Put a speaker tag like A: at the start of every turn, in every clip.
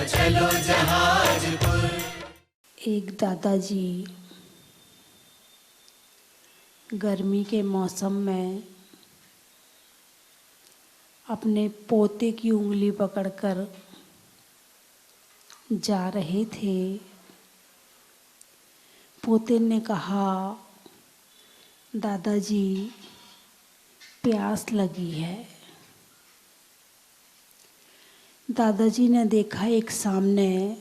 A: चलो जहाजपुर।
B: एक दादाजी गर्मी के मौसम में अपने पोते की उंगली पकड़कर जा रहे थे। पोते ने कहा, दादाजी प्यास लगी है। दादाजी ने देखा एक सामने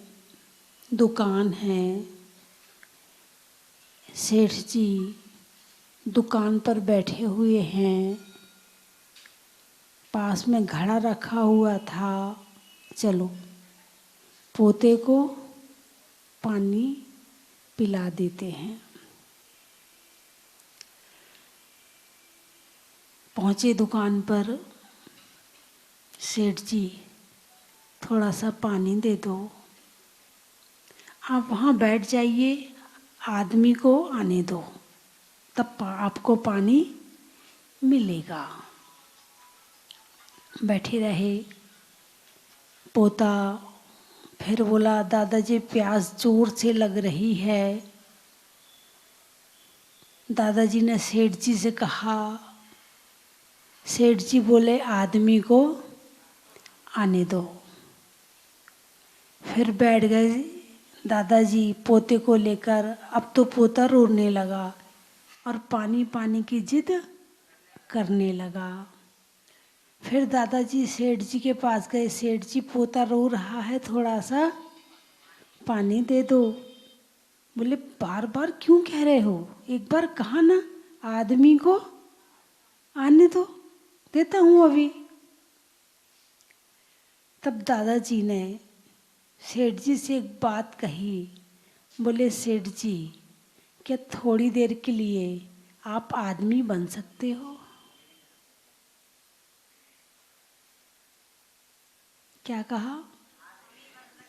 B: दुकान है। सेठ जी दुकान पर बैठे हुए हैं। पास में घड़ा रखा हुआ था। चलो पोते को पानी पिला देते हैं। पहुँचे दुकान पर। सेठ जी थोड़ा सा पानी दे दो। आप वहाँ बैठ जाइए, आदमी को आने दो, तब आपको पानी मिलेगा। बैठे रहे। पोता फिर बोला, दादाजी प्यास जोर से लग रही है। दादाजी ने सेठ जी से कहा। सेठ जी बोले, आदमी को आने दो। फिर बैठ गए दादाजी पोते को लेकर। अब तो पोता रोने लगा और पानी पानी की जिद करने लगा। फिर दादाजी सेठ जी के पास गए। सेठ जी पोता रो रहा है, थोड़ा सा पानी दे दो। बोले, बार बार क्यों कह रहे हो? एक बार कहा ना आदमी को आने दो, देता हूँ अभी। तब दादाजी ने सेठ जी से एक बात कही। बोले, सेठ जी क्या थोड़ी देर के लिए आप आदमी बन सकते हो? क्या कहा?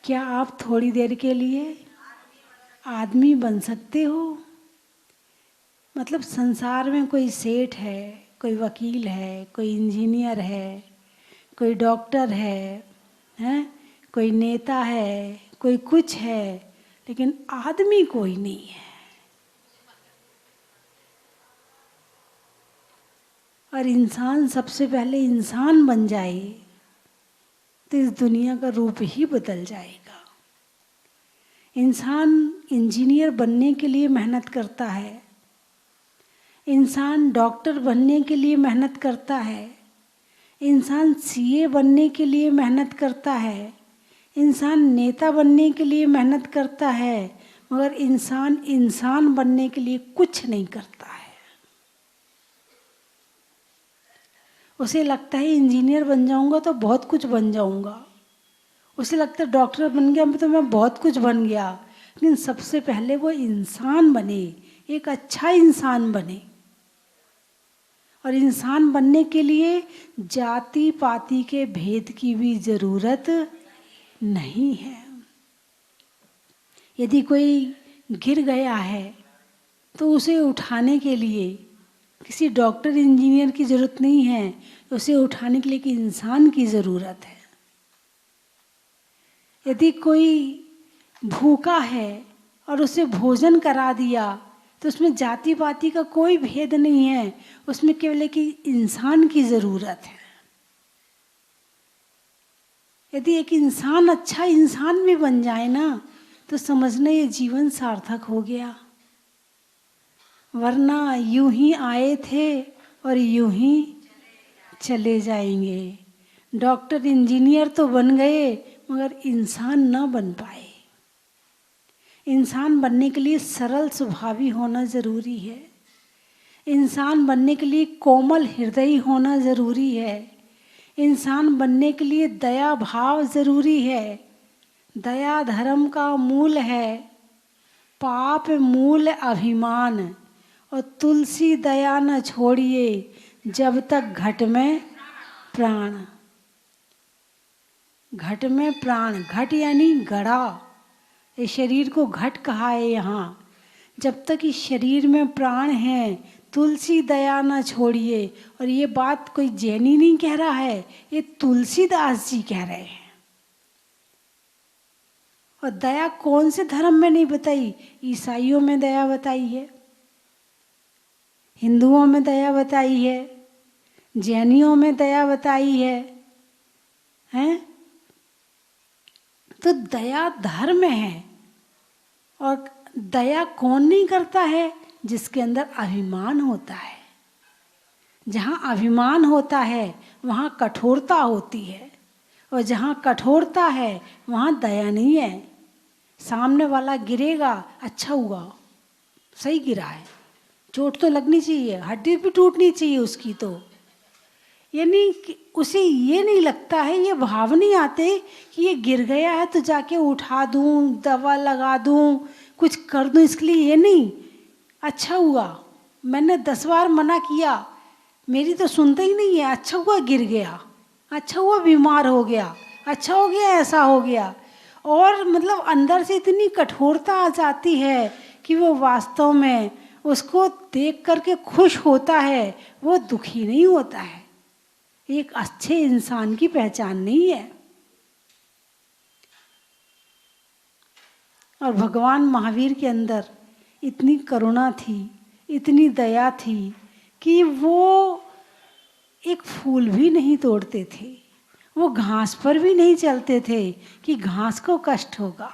B: क्या आप थोड़ी देर के लिए आदमी बन सकते हो? मतलब संसार में कोई सेठ है, कोई वकील है, कोई इंजीनियर है, कोई डॉक्टर है, हैं? कोई नेता है, कोई कुछ है, लेकिन आदमी कोई नहीं है। और इंसान सबसे पहले इंसान बन जाए तो इस दुनिया का रूप ही बदल जाएगा। इंसान इंजीनियर बनने के लिए मेहनत करता है। इंसान डॉक्टर बनने के लिए मेहनत करता है। इंसान सीए बनने के लिए मेहनत करता है। इंसान नेता बनने के लिए मेहनत करता है, मगर इंसान इंसान बनने के लिए कुछ नहीं करता है। उसे लगता है इंजीनियर बन जाऊंगा तो बहुत कुछ बन जाऊंगा। उसे लगता है डॉक्टर बन गया तो मैं बहुत कुछ बन गया। लेकिन सबसे पहले वो इंसान बने, एक अच्छा इंसान बने। और इंसान बनने के लिए जाति पाति के भेद की भी ज़रूरत नहीं है। यदि कोई गिर गया है तो उसे उठाने के लिए किसी डॉक्टर इंजीनियर की ज़रूरत नहीं है। उसे उठाने के लिए एक इंसान की ज़रूरत है। यदि कोई भूखा है और उसे भोजन करा दिया तो उसमें जाति पाति का कोई भेद नहीं है। उसमें केवल एक इंसान की ज़रूरत है। यदि एक इंसान अच्छा इंसान भी बन जाए ना तो समझना ये जीवन सार्थक हो गया। वरना यूं ही आए थे और यूं ही चले जाएंगे। डॉक्टर इंजीनियर तो बन गए मगर इंसान ना बन पाए। इंसान बनने के लिए सरल स्वभावी होना ज़रूरी है। इंसान बनने के लिए कोमल हृदय होना ज़रूरी है। इंसान बनने के लिए दया भाव ज़रूरी है। दया धर्म का मूल है। पाप मूल अभिमान। और तुलसी दया न छोड़िए जब तक घट में प्राण। घट में प्राण, घट यानी घड़ा। इस शरीर को घट कहा है यहाँ। जब तक इस शरीर में प्राण है तुलसी दया न छोड़िए। और ये बात कोई जैनी नहीं कह रहा है, ये तुलसीदास जी कह रहे हैं। और दया कौन से धर्म में नहीं बताई? ईसाइयों में दया बताई है, हिंदुओं में दया बताई है, जैनियों में दया बताई है, हैं? तो दया धर्म है। और दया कौन नहीं करता है? जिसके अंदर अभिमान होता है। जहाँ अभिमान होता है वहाँ कठोरता होती है, और जहाँ कठोरता है वहाँ दया नहीं है। सामने वाला गिरेगा, अच्छा हुआ, सही गिरा है, चोट तो लगनी चाहिए, हड्डी भी टूटनी चाहिए उसकी। तो यानी कि उसे ये नहीं लगता है, ये भाव नहीं आते कि ये गिर गया है तो जाके उठा दूं, दवा लगा दूं, कुछ कर दूं इसके लिए। ये नहीं, अच्छा हुआ, मैंने 10 बार मना किया, मेरी तो सुनता ही नहीं है, अच्छा हुआ गिर गया, अच्छा हुआ बीमार हो गया, अच्छा हो गया ऐसा हो गया। और मतलब अंदर से इतनी कठोरता आ जाती है कि वो वास्तव में उसको देख करके खुश होता है, वो दुखी नहीं होता है। एक अच्छे इंसान की पहचान नहीं है। और भगवान महावीर के अंदर इतनी करुणा थी, इतनी दया थी कि वो एक फूल भी नहीं तोड़ते थे, वो घास पर भी नहीं चलते थे कि घास को कष्ट होगा,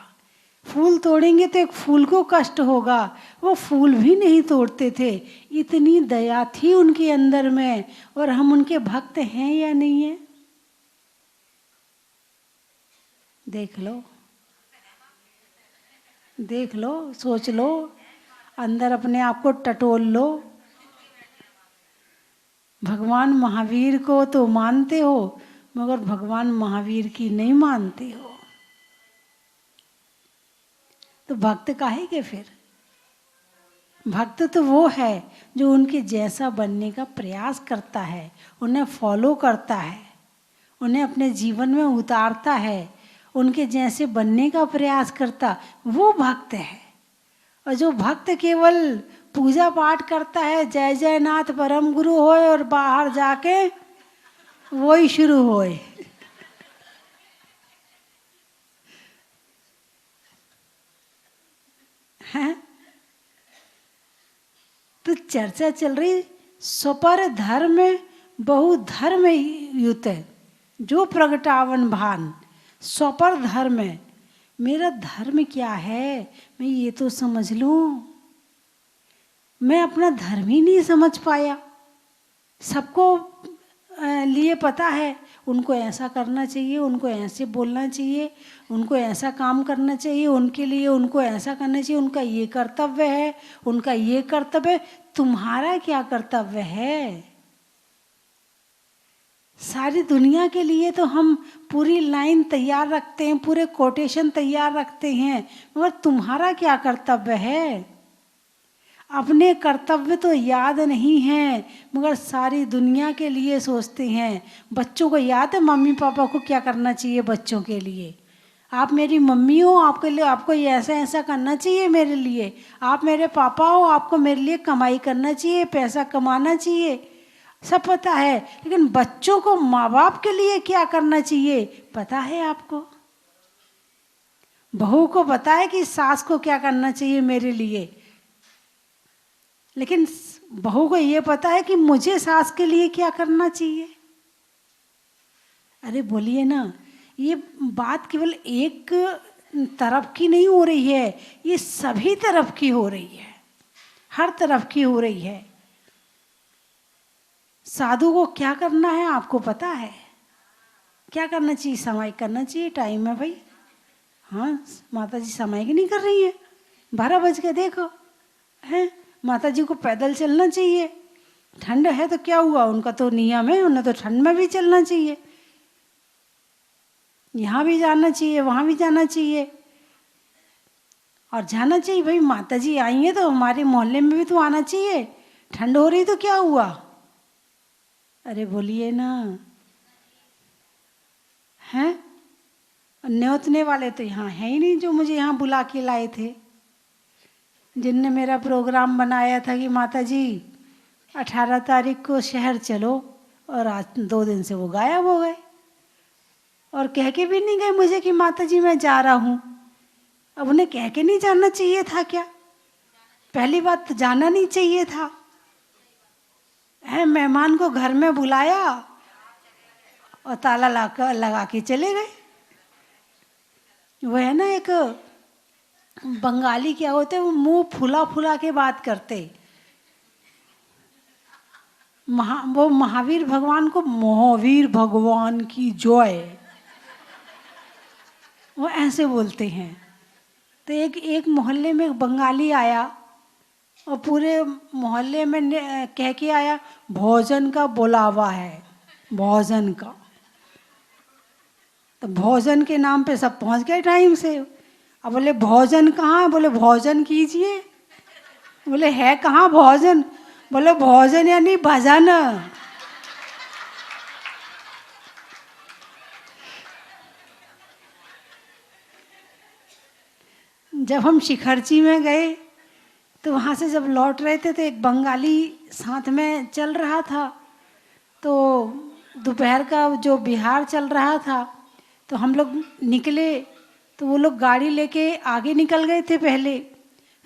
B: फूल तोड़ेंगे तो एक फूल को कष्ट होगा, वो फूल भी नहीं तोड़ते थे। इतनी दया थी उनके अंदर में। और हम उनके भक्त हैं या नहीं है? देख लो, देख लो, सोच लो, अंदर अपने आप को टटोल लो। भगवान महावीर को तो मानते हो, मगर भगवान महावीर की नहीं मानते हो, तो भक्त काहे के फिर? भक्त तो वो है जो उनके जैसा बनने का प्रयास करता है, उन्हें फॉलो करता है, उन्हें अपने जीवन में उतारता है, उनके जैसे बनने का प्रयास करता, वो भक्त है। और जो भक्त केवल पूजा पाठ करता है, जय जय नाथ परम गुरु होए, और बाहर जाके वही शुरू होए। हैं? तो चर्चा चल रही स्वपर धर्म बहु धर्म युत, जो प्रगटावन भान। स्वपर धर्म, मेरा धर्म क्या है, मैं ये तो समझ लूं। मैं अपना धर्म ही नहीं समझ पाया। सबको लिए पता है, उनको ऐसा करना चाहिए, उनको ऐसे बोलना चाहिए, उनको ऐसा काम करना चाहिए, उनके लिए उनको ऐसा करना चाहिए, उनका ये कर्तव्य है, उनका ये कर्तव्य है। तुम्हारा क्या कर्तव्य है? सारी दुनिया के लिए तो हम पूरी लाइन तैयार रखते हैं, पूरे कोटेशन तैयार रखते हैं, मगर तुम्हारा क्या कर्तव्य है? अपने कर्तव्य तो याद नहीं है, मगर सारी दुनिया के लिए सोचते हैं। बच्चों को याद है मम्मी पापा को क्या करना चाहिए बच्चों के लिए? आप मेरी मम्मी हो, आपके लिए आपको ये ऐसा ऐसा करना चाहिए मेरे लिए। आप मेरे पापा हो, आपको मेरे लिए कमाई करना चाहिए, पैसा कमाना चाहिए, सब पता है। लेकिन बच्चों को माँ बाप के लिए क्या करना चाहिए पता है आपको? बहू को पता है कि सास को क्या करना चाहिए मेरे लिए, लेकिन बहू को ये पता है कि मुझे सास के लिए क्या करना चाहिए। अरे बोलिए ना, ये बात केवल एक तरफ की नहीं हो रही है, ये सभी तरफ की हो रही है, हर तरफ की हो रही है। साधु को क्या करना है आपको पता है? क्या करना चाहिए? समय करना चाहिए, टाइम है भाई। हाँ, माता जी समय की नहीं कर रही है, 12 बज के देखो हैं। माता जी को पैदल चलना चाहिए, ठंड है तो क्या हुआ, उनका तो नियम है, उन्हें तो ठंड में भी चलना चाहिए, यहाँ भी जाना चाहिए, वहाँ भी जाना चाहिए। और जाना चाहिए भाई, माता जी आई हैं तो हमारे मोहल्ले में भी तो आना चाहिए। ठंड हो रही तो क्या हुआ? अरे बोलिए ना, हैं? न्योतने वाले तो यहाँ है ही नहीं जो मुझे यहाँ बुला के लाए थे, जिनने मेरा प्रोग्राम बनाया था कि माता जी 18 तारीख को शहर चलो, और आज 2 दिन से वो गायब हो गए, और कह के भी नहीं गए मुझे कि माता जी मैं जा रहा हूँ। अब उन्हें कह के नहीं जाना चाहिए था क्या? पहली बात तो जाना नहीं चाहिए था। है, मेहमान को घर में बुलाया और ताला लगा के चले गए। वो है ना, एक बंगाली क्या होते, वो मुंह फुला फुला के बात करते। वो महावीर भगवान को महावीर भगवान की जय, वो ऐसे बोलते हैं। तो एक मोहल्ले में एक बंगाली आया और पूरे मोहल्ले में कह के आया भोजन का बुलावा है, भोजन का। तो भोजन के नाम पे सब पहुंच गए टाइम से। अब बोले भोजन कहाँ है? बोले भोजन कीजिए। बोले है कहाँ भोजन? बोले भोजन यानी भजन। जब हम शिखरची में गए तो वहाँ से जब लौट रहे थे तो एक बंगाली साथ में चल रहा था। तो दोपहर का जो बिहार चल रहा था, तो हम लोग निकले तो वो लोग गाड़ी लेके आगे निकल गए थे पहले,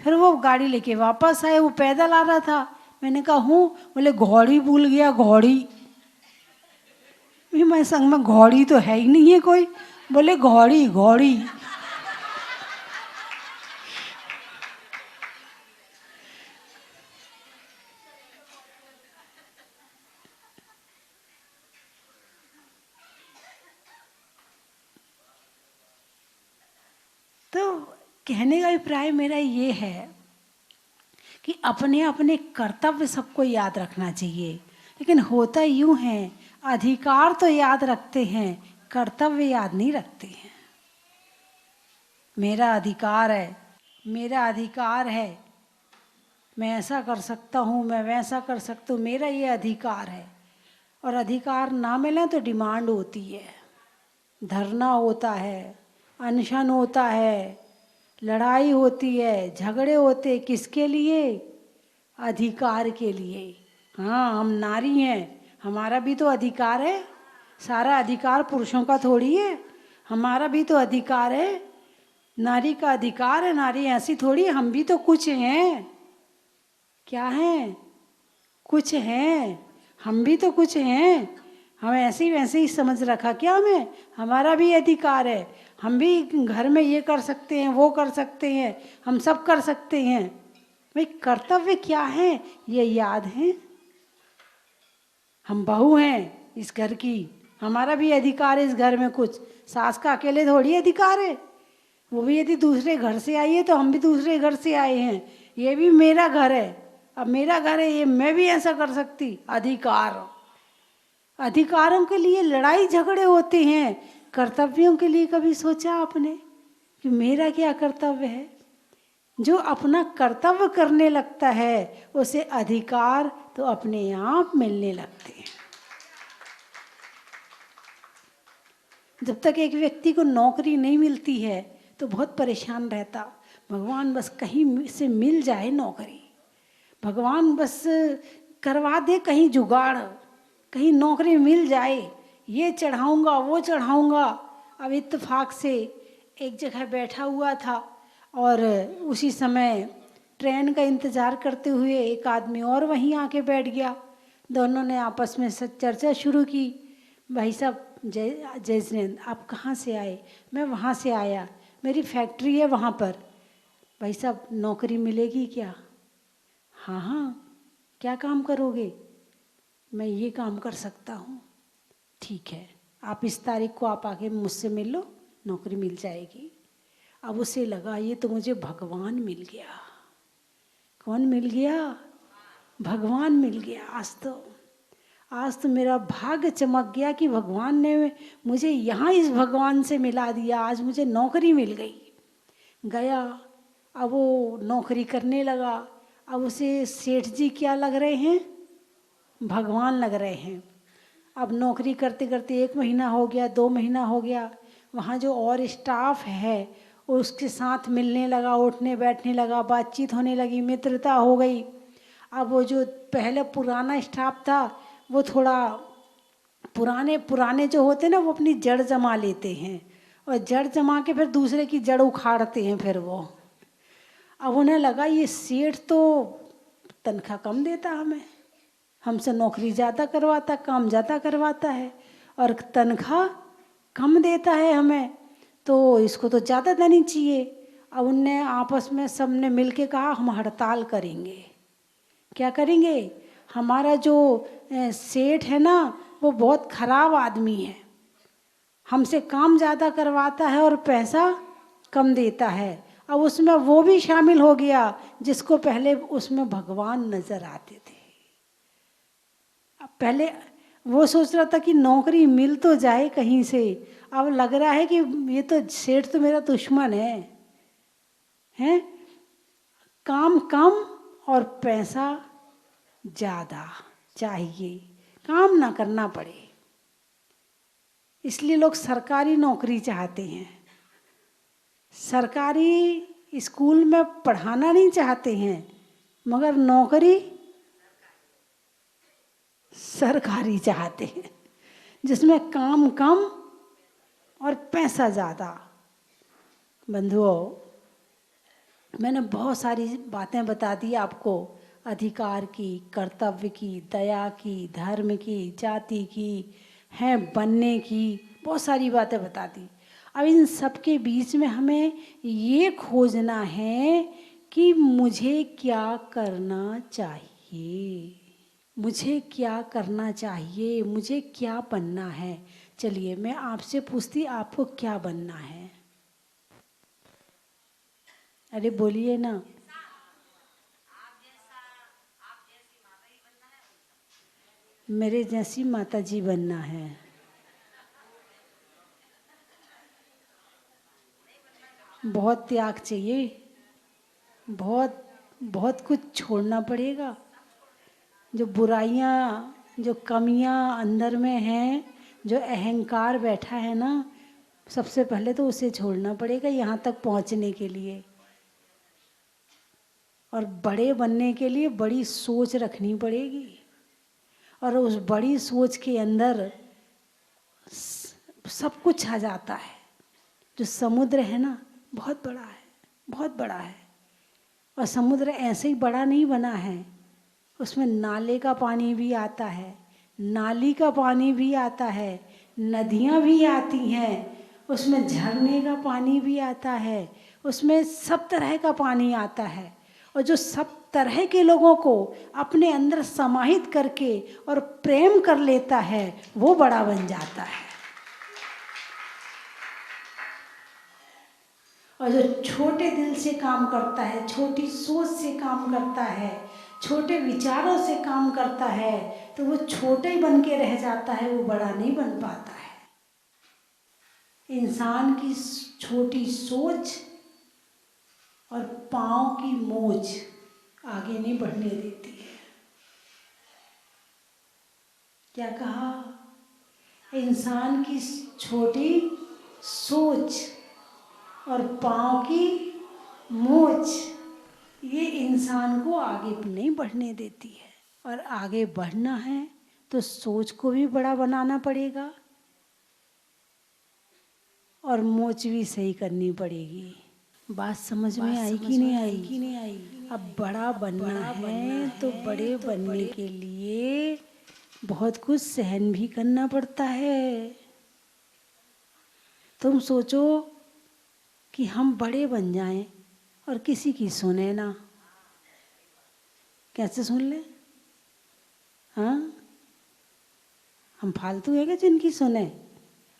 B: फिर वो गाड़ी लेके वापस आए। वो पैदल आ रहा था। मैंने कहा हूँ? बोले घोड़ी भूल गया, घोड़ी। मैं संग में घोड़ी तो है ही नहीं है कोई। बोले घोड़ी घोड़ी। तो कहने का अभिप्राय मेरा ये है कि अपने अपने कर्तव्य सबको याद रखना चाहिए, लेकिन होता यूं है अधिकार तो याद रखते हैं, कर्तव्य याद नहीं रखते हैं। मेरा अधिकार है, मेरा अधिकार है, मैं ऐसा कर सकता हूँ, मैं वैसा कर सकता हूँ, मेरा ये अधिकार है। और अधिकार ना मिले तो डिमांड होती है, धरना होता है, अनशन होता है, लड़ाई होती है, झगड़े होते। किसके लिए? अधिकार के लिए। हाँ, हम नारी हैं, हमारा भी तो अधिकार है। सारा अधिकार पुरुषों का थोड़ी है, हमारा भी तो अधिकार है। नारी का अधिकार है, नारी ऐसी थोड़ी, हम भी तो कुछ हैं। क्या हैं? कुछ हैं, हम भी तो कुछ हैं। हम ऐसे ही वैसे ही समझ रखा क्या हमें? हमारा भी अधिकार है, हम भी घर में ये कर सकते हैं, वो कर सकते हैं, हम सब कर सकते हैं। भाई कर्तव्य क्या है ये याद है। हम बहू हैं इस घर की, हमारा भी अधिकार है इस घर में कुछ। सास का अकेले थोड़ी अधिकार है, वो भी यदि दूसरे घर से आई है तो हम भी दूसरे घर से आए हैं। ये भी मेरा घर है, अब मेरा घर है, ये मैं भी ऐसा कर सकती। अधिकार, अधिकारों के लिए लड़ाई झगड़े होते हैं, कर्तव्यों के लिए कभी सोचा आपने कि मेरा क्या कर्तव्य है? जो अपना कर्तव्य करने लगता है उसे अधिकार तो अपने आप मिलने लगते हैं। जब तक एक व्यक्ति को नौकरी नहीं मिलती है तो बहुत परेशान रहता। भगवान बस कहीं से मिल जाए नौकरी, भगवान बस करवा दे कहीं जुगाड़, कहीं नौकरी मिल जाए, ये चढ़ाऊँगा वो चढ़ाऊँगा। अब इत्तेफाक से एक जगह बैठा हुआ था और उसी समय ट्रेन का इंतज़ार करते हुए एक आदमी और वहीं आके बैठ गया। दोनों ने आपस में चर्चा शुरू की। भाई साहब, जय जिनेंद्र, आप कहाँ से आए? मैं वहाँ से आया, मेरी फैक्ट्री है वहाँ पर। भाई साहब, नौकरी मिलेगी क्या? हाँ हाँ, क्या काम करोगे? मैं ये काम कर सकता हूँ। ठीक है, आप इस तारीख को आप आके मुझसे मिल लो, नौकरी मिल जाएगी। अब उसे लगा ये तो मुझे भगवान मिल गया। कौन मिल गया? भगवान मिल गया। आज तो मेरा भाग्य चमक गया कि भगवान ने मुझे यहाँ इस भगवान से मिला दिया। आज मुझे नौकरी मिल गई। गया, अब वो नौकरी करने लगा। अब उसे सेठ जी क्या लग रहे हैं? भगवान लग रहे हैं। अब नौकरी करते करते 1 महीना हो गया, 2 महीना हो गया। वहाँ जो और स्टाफ है उसके साथ मिलने लगा, उठने बैठने लगा, बातचीत होने लगी, मित्रता हो गई। अब वो जो पहले पुराना स्टाफ था वो थोड़ा पुराने पुराने जो होते हैं ना, वो अपनी जड़ जमा लेते हैं और जड़ जमा के फिर दूसरे की जड़ उखाड़ते हैं फिर वो। अब उन्हें लगा ये सेठ तो तनख्वाह कम देता हमें, हमसे नौकरी ज़्यादा करवाता, काम ज़्यादा करवाता है और तनख्वाह कम देता है हमें, तो इसको तो ज़्यादा देनी चाहिए। अब उनने आपस में सबने मिल के कहा हम हड़ताल करेंगे। क्या करेंगे? हमारा जो सेठ है ना वो बहुत खराब आदमी है, हमसे काम ज़्यादा करवाता है और पैसा कम देता है। अब उसमें वो भी शामिल हो गया जिसको पहले उसमें भगवान नजर आते थे। अब पहले वो सोच रहा था कि नौकरी मिल तो जाए कहीं से, अब लग रहा है कि ये तो सेठ तो मेरा दुश्मन है? काम कम और पैसा ज़्यादा चाहिए, काम ना करना पड़े, इसलिए लोग सरकारी नौकरी चाहते हैं। सरकारी स्कूल में पढ़ाना नहीं चाहते हैं, मगर नौकरी सरकारी चाहते हैं जिसमें काम कम और पैसा ज़्यादा। बंधुओं, मैंने बहुत सारी बातें बता दी आपको, अधिकार की, कर्तव्य की, दया की, धर्म की, जाति की, हैं बनने की, बहुत सारी बातें बता दी। अब इन सब के बीच में हमें ये खोजना है कि मुझे क्या करना चाहिए, मुझे क्या करना चाहिए, मुझे क्या बनना है। चलिए मैं आपसे पूछती, आपको क्या बनना है? अरे बोलिए ना। मेरे जैसी माता जी बनना है। बहुत त्याग चाहिए, बहुत बहुत कुछ छोड़ना पड़ेगा। जो बुराइयाँ, जो कमियाँ अंदर में हैं, जो अहंकार बैठा है ना, सबसे पहले तो उसे छोड़ना पड़ेगा यहाँ तक पहुँचने के लिए। और बड़े बनने के लिए बड़ी सोच रखनी पड़ेगी, और उस बड़ी सोच के अंदर सब कुछ आ जाता है। जो समुद्र है ना बहुत बड़ा है, बहुत बड़ा है, और समुद्र ऐसे ही बड़ा नहीं बना है, उसमें नाले का पानी भी आता है, नाली का पानी भी आता है, नदियाँ भी आती हैं, उसमें झरने का पानी भी आता है, उसमें सब तरह का पानी आता है। और जो सब तरह के लोगों को अपने अंदर समाहित करके और प्रेम कर लेता है वो बड़ा बन जाता है। और जो छोटे दिल से काम करता है, छोटी सोच से काम करता है, छोटे विचारों से काम करता है, तो वो छोटे ही बन के रह जाता है, वो बड़ा नहीं बन पाता है। इंसान की छोटी सोच और पाँव की मोच आगे नहीं बढ़ने देती है। क्या कहा? इंसान की छोटी सोच और पाँव की मोच ये इंसान को आगे नहीं बढ़ने देती है। और आगे बढ़ना है तो सोच को भी बड़ा बनाना पड़ेगा और मोच भी सही करनी पड़ेगी। बात समझ में आई कि नहीं आई? अब बड़ा बनना है तो बड़े बनने के लिए बहुत कुछ सहन भी करना पड़ता है। तुम सोचो कि हम बड़े बन जाएं और किसी की सुने ना, कैसे सुन ले? हाँ, हम फालतू हैं क्या जिनकी सुने?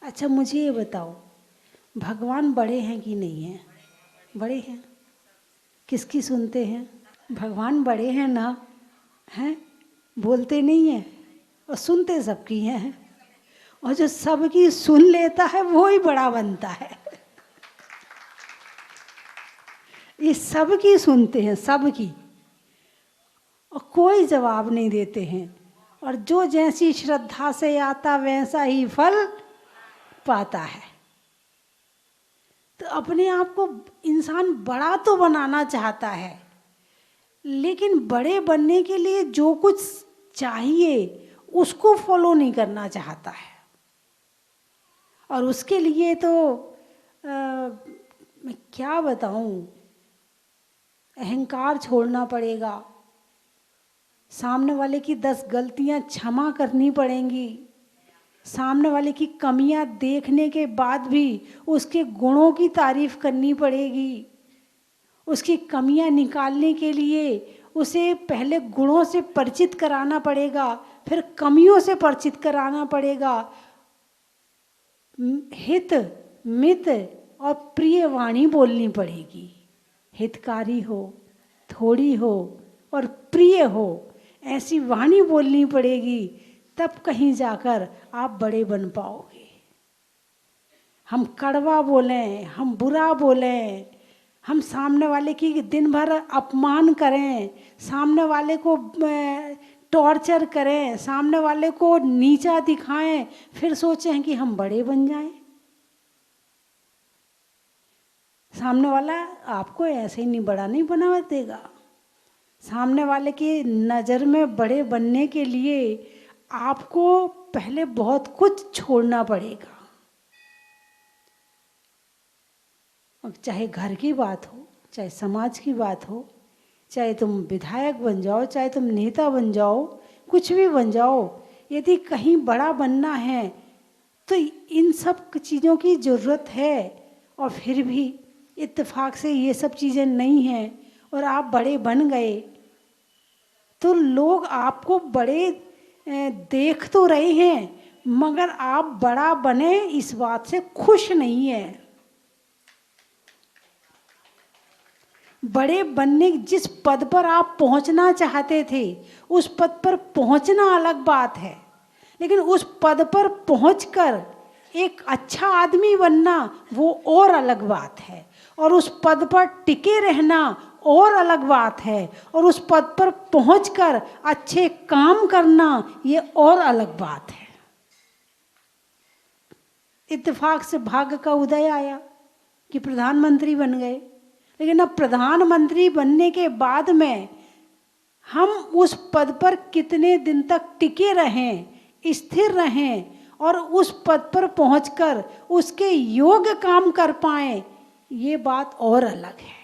B: अच्छा मुझे ये बताओ, भगवान बड़े हैं कि नहीं हैं? बड़े हैं। किसकी सुनते हैं? भगवान बड़े हैं ना, हैं? बोलते नहीं हैं और सुनते सबकी हैं, और जो सबकी सुन लेता है वो ही बड़ा बनता है। ये सबकी सुनते हैं, सबकी, और कोई जवाब नहीं देते हैं, और जो जैसी श्रद्धा से आता वैसा ही फल पाता है। तो अपने आप को इंसान बड़ा तो बनाना चाहता है, लेकिन बड़े बनने के लिए जो कुछ चाहिए उसको फॉलो नहीं करना चाहता है। और उसके लिए तो मैं क्या बताऊं, अहंकार छोड़ना पड़ेगा, सामने वाले की 10 गलतियां क्षमा करनी पड़ेंगी, सामने वाले की कमियां देखने के बाद भी उसके गुणों की तारीफ करनी पड़ेगी। उसकी कमियां निकालने के लिए उसे पहले गुणों से परिचित कराना पड़ेगा, फिर कमियों से परिचित कराना पड़ेगा। हित मित और प्रिय वाणी बोलनी पड़ेगी। हितकारी हो, थोड़ी हो और प्रिय हो, ऐसी वाणी बोलनी पड़ेगी, तब कहीं जाकर आप बड़े बन पाओगे। हम कड़वा बोलें, हम बुरा बोलें, हम सामने वाले की दिन भर अपमान करें, सामने वाले को टॉर्चर करें, सामने वाले को नीचा दिखाएं, फिर सोचें कि हम बड़े बन जाएं। सामने वाला आपको ऐसे ही नहीं बड़ा नहीं बना देगा। सामने वाले की नज़र में बड़े बनने के लिए आपको पहले बहुत कुछ छोड़ना पड़ेगा। अब चाहे घर की बात हो, चाहे समाज की बात हो, चाहे तुम विधायक बन जाओ, चाहे तुम नेता बन जाओ, कुछ भी बन जाओ, यदि कहीं बड़ा बनना है तो इन सब चीज़ों की ज़रूरत है। और फिर भी इत्तेफाक से ये सब चीज़ें नहीं हैं और आप बड़े बन गए, तो लोग आपको बड़े देख तो रहे हैं, मगर आप बड़ा बने इस बात से खुश नहीं है। बड़े बनने जिस पद पर आप पहुंचना चाहते थे, उस पद पर पहुंचना अलग बात है, लेकिन उस पद पर पहुंचकर एक अच्छा आदमी बनना वो और अलग बात है। और उस पद पर टिके रहना और अलग बात है। और उस पद पर पहुंचकर अच्छे काम करना ये और अलग बात है। इत्तेफाक से भाग्य का उदय आया कि प्रधानमंत्री बन गए, लेकिन अब प्रधानमंत्री बनने के बाद में हम उस पद पर कितने दिन तक टिके रहें, स्थिर रहें और उस पद पर पहुंचकर उसके योग्य काम कर पाएं, ये बात और अलग है।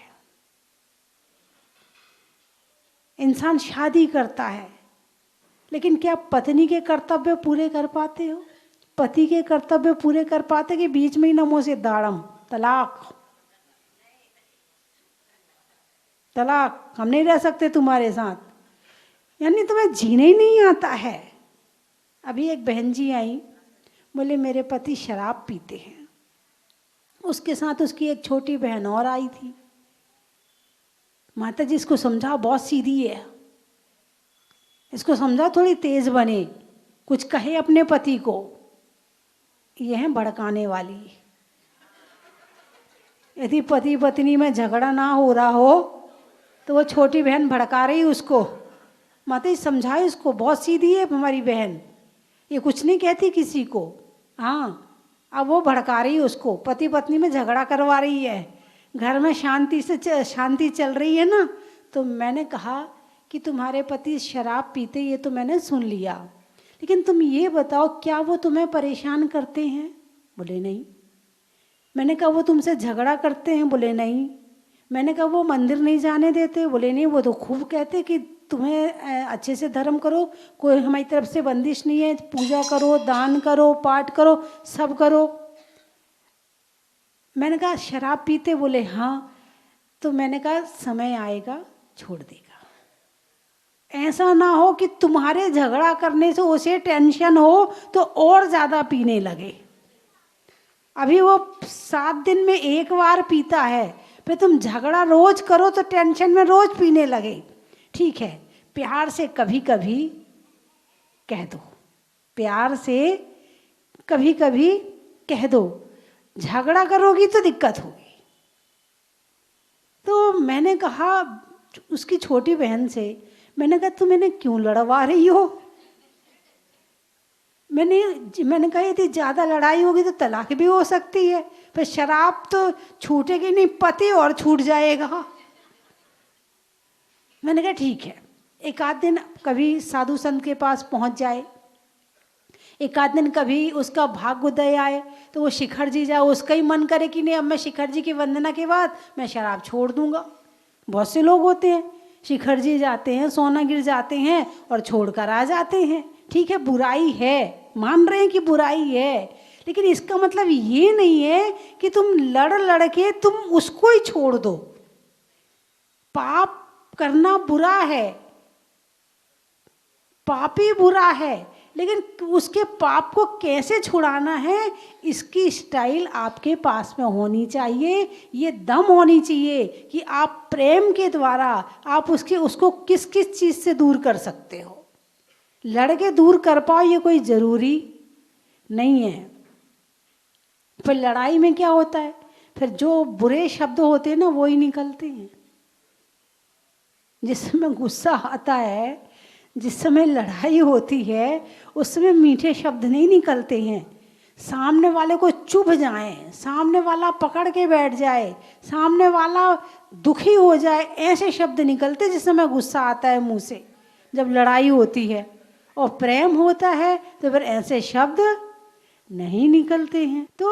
B: इंसान शादी करता है, लेकिन क्या पत्नी के कर्तव्य पूरे कर पाते हो? पति के कर्तव्य पूरे कर पाते कि बीच में ही नमो से दाड़म, तलाक, तलाक, हम नहीं रह सकते तुम्हारे साथ, यानी तुम्हें जीने ही नहीं आता है। अभी एक बहन जी आई, बोले मेरे पति शराब पीते हैं। उसके साथ उसकी एक छोटी बहन और आई थी। माता जी इसको समझाओ, बहुत सीधी है, इसको समझाओ थोड़ी तेज बने, कुछ कहे अपने पति को। ये है भड़काने वाली। यदि पति पत्नी में झगड़ा ना हो रहा हो तो वो छोटी बहन भड़का रही उसको। माता जी समझाओ इसको, बहुत सीधी है हमारी बहन, ये कुछ नहीं कहती किसी को। हाँ, अब वो भड़का रही है उसको, पति पत्नी में झगड़ा करवा रही है, घर में शांति चल रही है ना। तो मैंने कहा कि तुम्हारे पति शराब पीते, ये तो मैंने सुन लिया, लेकिन तुम ये बताओ क्या वो तुम्हें परेशान करते हैं? बोले नहीं। मैंने कहा वो तुमसे झगड़ा करते हैं? बोले नहीं। मैंने कहा वो मंदिर नहीं जाने देते? बोले नहीं, वो तो खूब कहते कि तुम्हें अच्छे से धर्म करो, कोई हमारी तरफ से बंदिश नहीं है, पूजा करो, दान करो, पाठ करो, सब करो। मैंने कहा शराब पीते? बोले हाँ। तो मैंने कहा समय आएगा छोड़ देगा। ऐसा ना हो कि तुम्हारे झगड़ा करने से उसे टेंशन हो तो और ज़्यादा पीने लगे। अभी वो 7 दिन में 1 बार पीता है, फिर तुम झगड़ा रोज करो तो टेंशन में रोज पीने लगे। ठीक है, प्यार से कभी कभी कह दो, प्यार से कभी कभी कह दो, झगड़ा करोगी तो दिक्कत होगी। तो मैंने कहा उसकी छोटी बहन से, मैंने कहा तुम इन्हें क्यों लड़वा रही हो? मैंने कहा यदि ज़्यादा लड़ाई होगी तो तलाक भी हो सकती है, पर शराब तो छूटेगी नहीं, पति और छूट जाएगा। मैंने कहा ठीक है, एक आध दिन कभी साधु संत के पास पहुंच जाए, एक आध दिन कभी उसका भाग्य उदय आए तो वो शिखर जी जाए, उसका ही मन करे कि नहीं अब मैं शिखर जी की वंदना के बाद मैं शराब छोड़ दूंगा। बहुत से लोग होते हैं शिखर जी जाते हैं, सोनागिर जाते हैं और छोड़कर आ जाते हैं। ठीक है, बुराई है, मान रहे हैं कि बुराई है, लेकिन इसका मतलब ये नहीं है कि तुम लड़ के तुम उसको ही छोड़ दो। पाप करना बुरा है, पापी बुरा है, लेकिन उसके पाप को कैसे छुड़ाना है इसकी स्टाइल आपके पास में होनी चाहिए। ये दम होनी चाहिए कि आप प्रेम के द्वारा आप उसको किस किस चीज़ से दूर कर सकते हो। लड़के दूर कर पाओ ये कोई ज़रूरी नहीं है। फिर लड़ाई में क्या होता है, फिर जो बुरे शब्द होते हैं ना वो ही निकलते हैं। जिस समय गुस्सा आता है, जिस समय लड़ाई होती है, उस समय मीठे शब्द नहीं निकलते हैं। सामने वाले को चुभ जाए, सामने वाला पकड़ के बैठ जाए, सामने वाला दुखी हो जाए, ऐसे शब्द निकलते जिस समय गुस्सा आता है मुंह से, जब लड़ाई होती है। और प्रेम होता है तो फिर ऐसे शब्द नहीं निकलते हैं। तो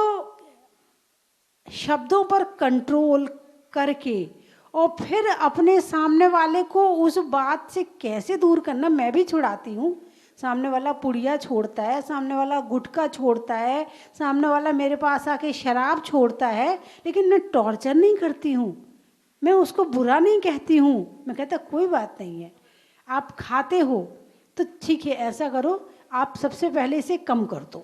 B: शब्दों पर कंट्रोल करके और फिर अपने सामने वाले को उस बात से कैसे दूर करना, मैं भी छुड़ाती हूँ। सामने वाला पुड़िया छोड़ता है, सामने वाला गुटखा छोड़ता है, सामने वाला मेरे पास आके शराब छोड़ता है, लेकिन मैं टॉर्चर नहीं करती हूँ, मैं उसको बुरा नहीं कहती हूँ। मैं कहता कोई बात नहीं है, आप खाते हो तो ठीक है, ऐसा करो आप सबसे पहले इसे कम कर दो।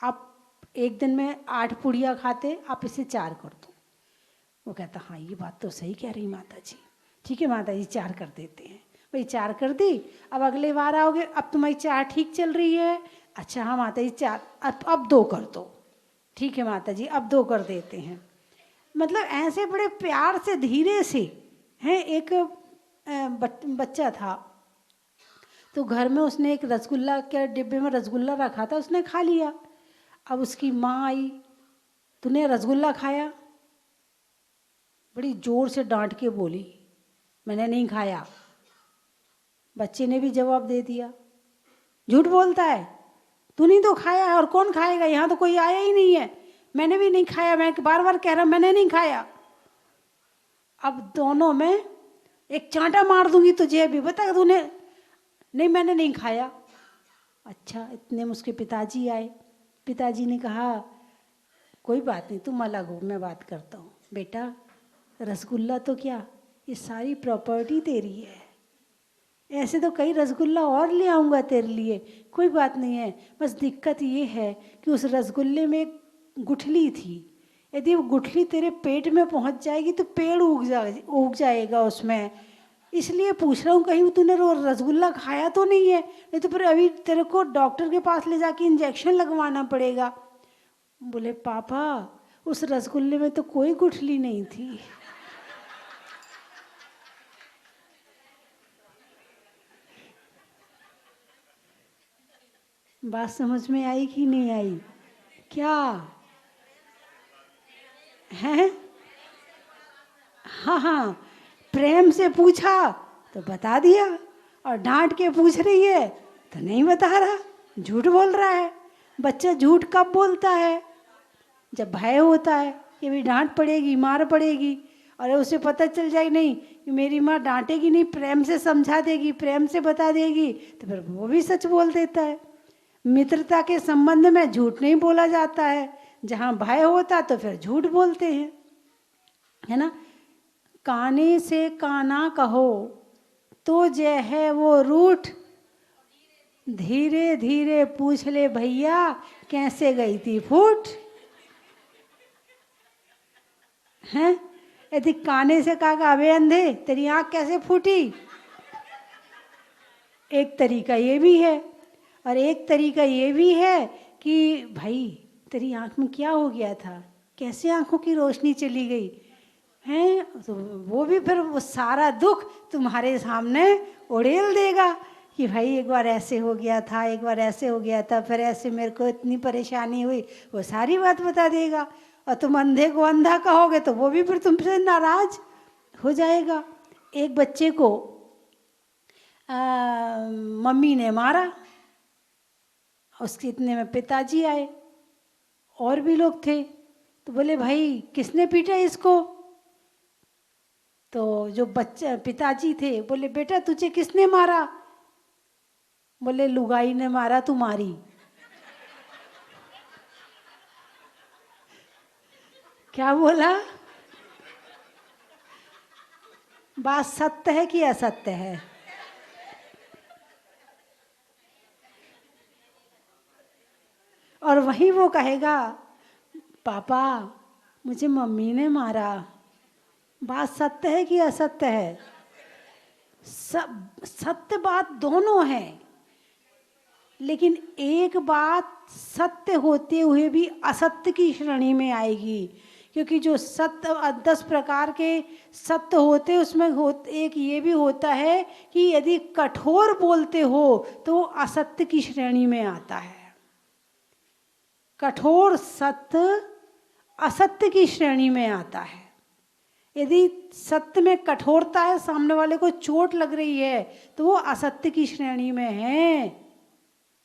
B: आप एक दिन में 8 पुड़िया खाते, आप इसे 4 कर दो। वो कहता हाँ ये बात तो सही कह रही माता जी, ठीक है माता जी 4 कर देते हैं। भाई 4 कर दी, अब अगले बार आओगे, अब तुम्हारी 4 ठीक चल रही है, अच्छा हाँ माता जी 4, अब 2 कर दो, ठीक है माता जी अब 2 कर देते हैं। मतलब ऐसे बड़े प्यार से धीरे से हैं। एक बच्चा था तो घर में उसने एक रसगुल्ला के डिब्बे में रसगुल्ला रखा था, उसने खा लिया। अब उसकी माँ आई, तूने रसगुल्ला खाया? बड़ी जोर से डांट के बोली मैंने नहीं खाया। बच्चे ने भी जवाब दे दिया, झूठ बोलता है, तूने तो खाया है और कौन खाएगा, यहाँ तो कोई आया ही नहीं है, मैंने भी नहीं खाया, मैं बार बार कह रहा मैंने नहीं खाया। अब दोनों में एक चांटा मार दूंगी तुझे, अभी बता तूने, नहीं मैंने नहीं खाया। अच्छा, इतने में उसके पिताजी आए। पिताजी ने कहा कोई बात नहीं, तुम अलग हो, मैं बात करता हूँ। बेटा रसगुल्ला तो क्या, ये सारी प्रॉपर्टी तेरी है, ऐसे तो कई रसगुल्ला और ले आऊँगा तेरे लिए, कोई बात नहीं है। बस दिक्कत ये है कि उस रसगुल्ले में एक गुठली थी, यदि वो गुठली तेरे पेट में पहुंच जाएगी तो पेड़ उग जाएगा उसमें, इसलिए पूछ रहा हूँ कहीं तूने वो रसगुल्ला खाया तो नहीं है, नहीं तो फिर अभी तेरे को डॉक्टर के पास ले जाके इंजेक्शन लगवाना पड़ेगा। बोले पापा उस रसगुल्ले में तो कोई गुठली नहीं थी। बात समझ में आई कि नहीं आई? क्या है? हाँ हाँ, प्रेम से पूछा तो बता दिया, और डांट के पूछ रही है तो नहीं बता रहा, झूठ बोल रहा है। बच्चा झूठ कब बोलता है? जब भय होता है कि भी डांट पड़ेगी, मार पड़ेगी, और उसे पता चल जाए नहीं कि मेरी माँ डांटेगी नहीं, प्रेम से समझा देगी, प्रेम से बता देगी, तो फिर वो भी सच बोल देता है। मित्रता के संबंध में झूठ नहीं बोला जाता है, जहाँ भय होता तो फिर झूठ बोलते हैं, है ना। काने से काना कहो तो जय है वो रूठ, धीरे धीरे पूछ ले भैया कैसे गई थी फूट। हैं, यदि काने से कहा अबे अंधे तेरी आँख कैसे फूटी, एक तरीका ये भी है, और एक तरीका ये भी है कि भाई तेरी आँख में क्या हो गया था, कैसे आँखों की रोशनी चली गई हैं, तो वो भी फिर वो सारा दुख तुम्हारे सामने उड़ेल देगा कि भाई एक बार ऐसे हो गया था, एक बार ऐसे हो गया था, फिर ऐसे मेरे को इतनी परेशानी हुई, वो सारी बात बता देगा। और तुम अंधे को अंधा कहोगे तो वो भी फिर तुमसे नाराज हो जाएगा। एक बच्चे को मम्मी ने मारा। उसके इतने में पिताजी आए, और भी लोग थे, तो बोले भाई किसने पीटा इसको? तो जो बच्चा पिताजी थे बोले बेटा तुझे किसने मारा? बोले लुगाई ने मारा, तुम्हारी। क्या बोला? बात सत्य है कि असत्य है? और वहीं वो कहेगा पापा मुझे मम्मी ने मारा। बात सत्य है कि असत्य है? सब सत्य बात दोनों है, लेकिन एक बात सत्य होते हुए भी असत्य की श्रेणी में आएगी, क्योंकि जो सत्य 10 प्रकार के सत्य होते उसमें एक ये भी होता है कि यदि कठोर बोलते हो तो वो असत्य की श्रेणी में आता है। कठोर सत्य असत्य की श्रेणी में आता है। यदि सत्य में कठोरता है, सामने वाले को चोट लग रही है, तो वो असत्य की श्रेणी में है।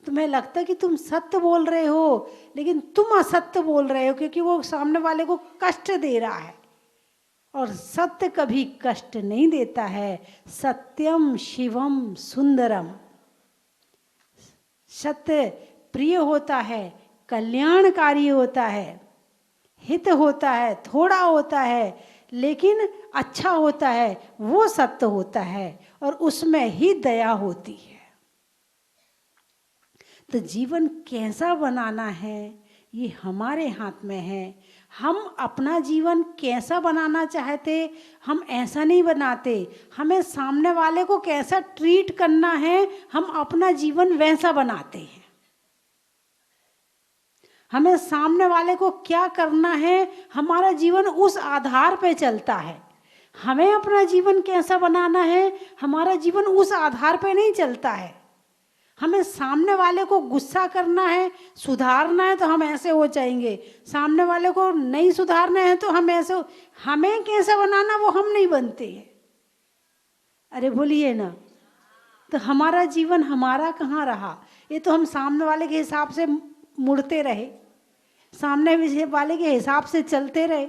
B: तुम्हें लगता है कि तुम सत्य बोल रहे हो, लेकिन तुम असत्य बोल रहे हो, क्योंकि वो सामने वाले को कष्ट दे रहा है। और सत्य कभी कष्ट नहीं देता है। सत्यम शिवम सुंदरम। सत्य प्रिय होता है, कल्याणकारी होता है, हित होता है, थोड़ा होता है, लेकिन अच्छा होता है, वो सत्य होता है, और उसमें ही दया होती है। तो जीवन कैसा बनाना है ये हमारे हाथ में है। हम अपना जीवन कैसा बनाना चाहते, हम ऐसा नहीं बनाते। हमें सामने वाले को कैसा ट्रीट करना है, हम अपना जीवन वैसा बनाते हैं। हमें सामने वाले को क्या करना है, हमारा जीवन उस आधार पे चलता है। हमें अपना जीवन कैसा बनाना है, हमारा जीवन उस आधार पे नहीं चलता है। हमें सामने वाले को गुस्सा करना है, सुधारना है, तो हम ऐसे हो जाएंगे। सामने वाले को नहीं सुधारना है तो हम ऐसे हमें कैसा बनाना वो हम नहीं बनते हैं। अरे बोलिए ना, तो हमारा जीवन हमारा कहाँ रहा? ये तो हम सामने वाले के हिसाब से मुड़ते रहे, सामने वाले के हिसाब से चलते रहे।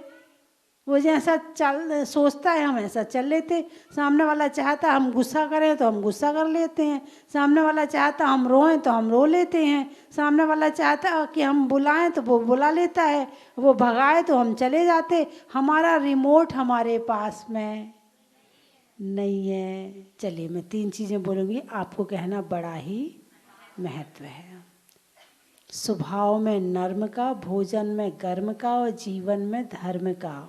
B: वो जैसा चल सोचता है हम ऐसा चल लेते। सामने वाला चाहता हम गुस्सा करें तो हम गुस्सा कर लेते हैं। सामने वाला चाहता हम रोएं तो हम रो लेते हैं। सामने वाला चाहता कि हम बुलाएं तो वो बुला लेता है, वो भगाए तो हम चले जाते। हमारा रिमोट हमारे पास में नहीं है। चलिए मैं 3 चीज़ें बोलूँगी, आपको कहना बड़ा ही महत्व है। स्वभाव में नर्म का, भोजन में गर्म का, और जीवन में धर्म का।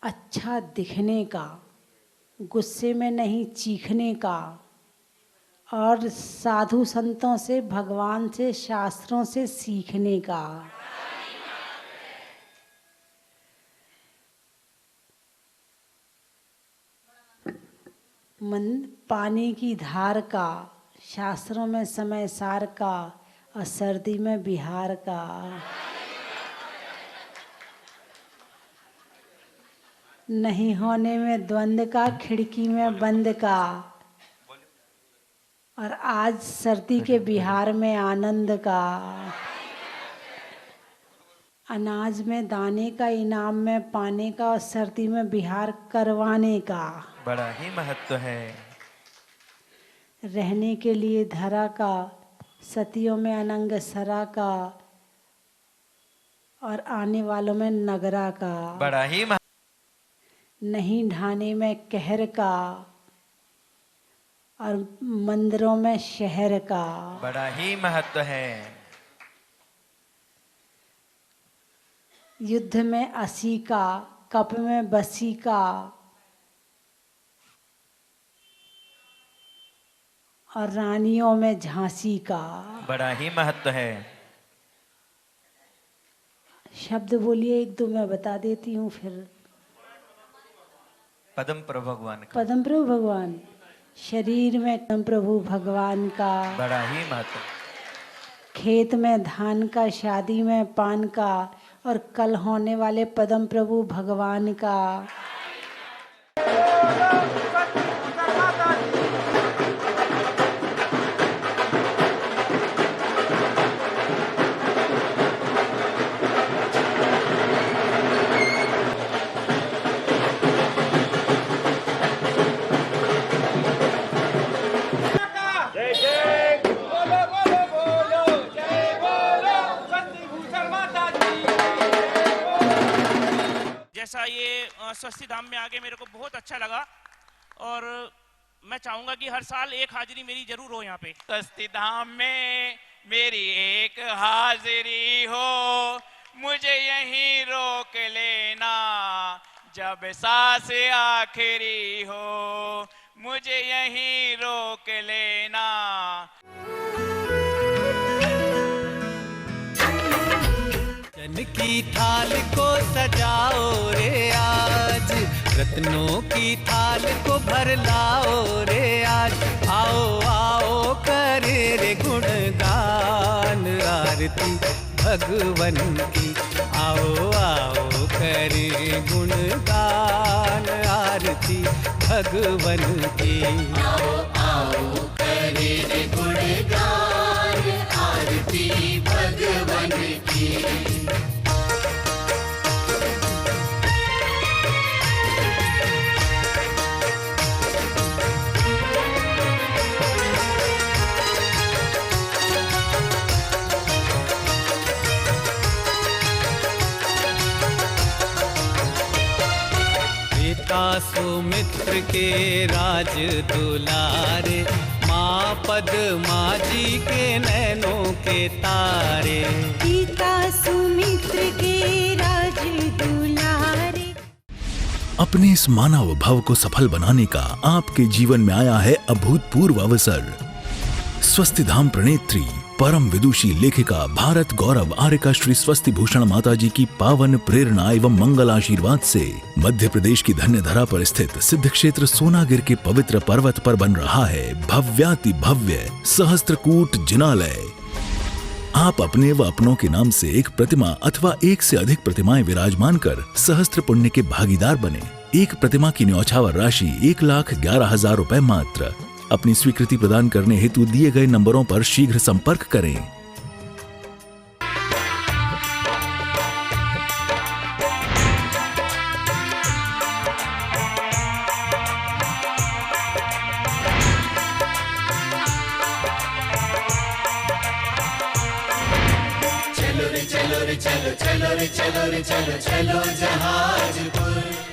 B: अच्छा दिखने का, गुस्से में नहीं चीखने का, और साधु संतों से, भगवान से, शास्त्रों से सीखने का। मन पानी की धार का, शास्त्रों में समय सार का, और सर्दी में बिहार का। नहीं होने में द्वंद का, खिड़की में बंद का, और आज सर्दी के बिहार में आनंद का। अनाज में दाने का, इनाम में पाने का, और सर्दी में बिहार करवाने का।
A: बड़ा ही महत्व है।
B: रहने के लिए धरा का, सतियों में अनंग सरा का, और आने वालों में नगरा का।
A: बड़ा ही
B: नहीं ढाने में कहर का, और मंदिरों में शहर का।
A: बड़ा ही महत्व है।
B: युद्ध में असी का, कप में बसी का, और रानियों में झांसी का।
A: बड़ा ही महत्व है।
B: शब्द बोलिए 1-2 मैं बता देती हूँ फिर।
A: पद्म प्रभु भगवान का।
B: पद्म प्रभु भगवान, शरीर में पद्म प्रभु भगवान का।
A: बड़ा ही महत्व।
B: खेत में धान का, शादी में पान का, और कल होने वाले पद्म प्रभु भगवान का।
C: जैसा ये स्वस्ति धाम में आके मेरे को बहुत अच्छा लगा और मैं चाहूंगा कि हर साल एक हाजिरी मेरी जरूर हो यहाँ पे।
D: स्वस्ति धाम में मेरी एक हाजिरी हो, मुझे यहीं रोक लेना जब सांस आखिरी हो, मुझे यहीं रोक लेना।
E: जन की थाल को सजाओ रे आज, रत्नों की थाल को भर लाओ रे आज। आओ आओ करे रे गुणगान आरती भगवन की। आओ आओ करे गुणगान आरती भगवन की। आओ आओ करे रे गुणगान आरती भगवन की। सुमित्र के राज दुलारे, माँ पद्मा जी के नैनों के तारे।
F: पिता सुमित्र के राज दुलारे।
G: अपने इस मानव भव को सफल बनाने का आपके जीवन में आया है अभूतपूर्व अवसर। स्वस्ति धाम प्रणेत्री परम विदुषी लेखिका भारत गौरव आर्यका श्री स्वस्ति भूषण माता जी की पावन प्रेरणा एवं मंगल आशीर्वाद से मध्य प्रदेश की धन्य धरा पर स्थित सिद्ध क्षेत्र सोनागिर के पवित्र पर्वत पर बन रहा है भव्याति भव्य सहस्त्रकूट जिनालय। आप अपने व अपनों के नाम से एक प्रतिमा अथवा एक से अधिक प्रतिमाएं विराजमान कर सहस्त्र पुण्य के भागीदार बने। एक प्रतिमा की न्यौछावर राशि 1,11,000 रुपए मात्र। अपनी स्वीकृति प्रदान करने हेतु दिए गए नंबरों पर शीघ्र संपर्क करें।
E: चलो रे चलो रे चलो चलो रे चलो रे चलो चलो जहाजपुर।